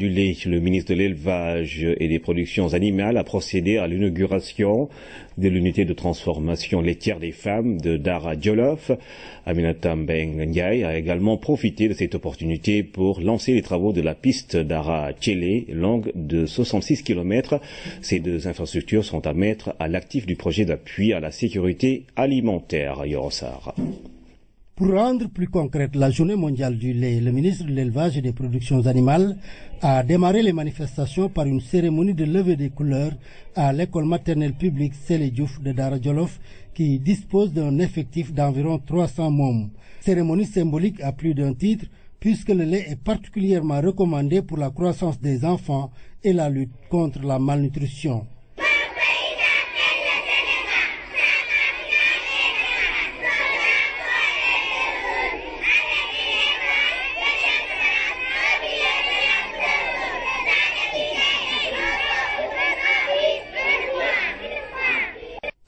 du lait, le ministre de l'Élevage et des Productions animales a procédé à l'inauguration de l'unité de transformation laitière des femmes de Dara Djolof. Aminata Mbengue Ndiaye a également profité de cette opportunité pour lancer les travaux de la piste Dara Tchélé, longue de 66 km. Ces deux infrastructures sont à mettre à l'actif du projet d'appui à la sécurité alimentaire. Yorosar. Pour rendre plus concrète la journée mondiale du lait, le ministre de l'Élevage et des Productions animales a démarré les manifestations par une cérémonie de levée des couleurs à l'école maternelle publique Sélé Diouf de Dara Djolof qui dispose d'un effectif d'environ 300 mômes. Cérémonie symbolique à plus d'un titre puisque le lait est particulièrement recommandé pour la croissance des enfants et la lutte contre la malnutrition.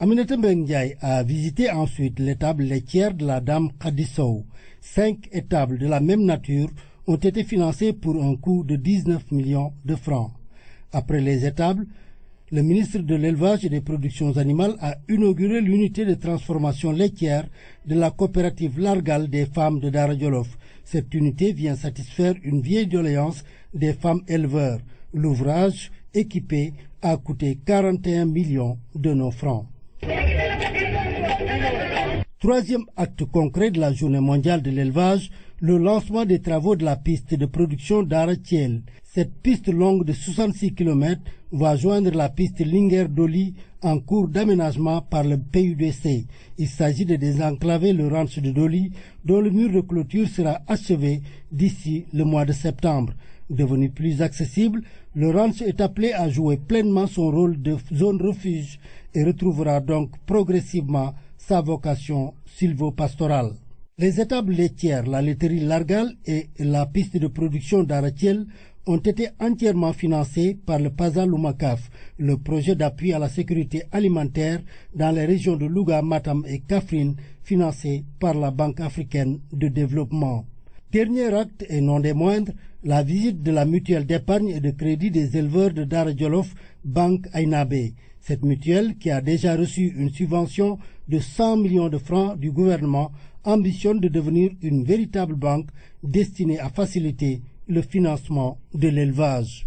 Aminata Mbengue Ndiaye a visité ensuite l'étable laitière de la dame Khadisou. 5 étables de la même nature ont été financées pour un coût de 19 millions de francs. Après les étables, le ministre de l'Élevage et des Productions animales a inauguré l'unité de transformation laitière de la coopérative Largal des femmes de Dara Djolof. Cette unité vient satisfaire une vieille doléance des femmes éleveurs. L'ouvrage équipé a coûté 41 millions de nos francs. Troisième acte concret de la journée mondiale de l'élevage, le lancement des travaux de la piste de production Dara Tchélé. Cette piste longue de 66 km va joindre la piste Linguère-Doli en cours d'aménagement par le PUDC. Il s'agit de désenclaver le ranch de Doli dont le mur de clôture sera achevé d'ici le mois de septembre. Devenu plus accessible, le ranch est appelé à jouer pleinement son rôle de zone refuge et retrouvera donc progressivement sa vocation sylvopastorale. Les étables laitières, la laiterie Largal et la piste de production Dara Tchélé ont été entièrement financées par le PASA Lumacaf, le projet d'appui à la sécurité alimentaire dans les régions de Louga, Matam et Kaffrine, financé par la Banque africaine de développement. Dernier acte et non des moindres, la visite de la mutuelle d'épargne et de crédit des éleveurs de Dara Djolof, Banque Aynabé. Cette mutuelle, qui a déjà reçu une subvention de 100 millions de francs du gouvernement, ambitionne de devenir une véritable banque destinée à faciliter le financement de l'élevage.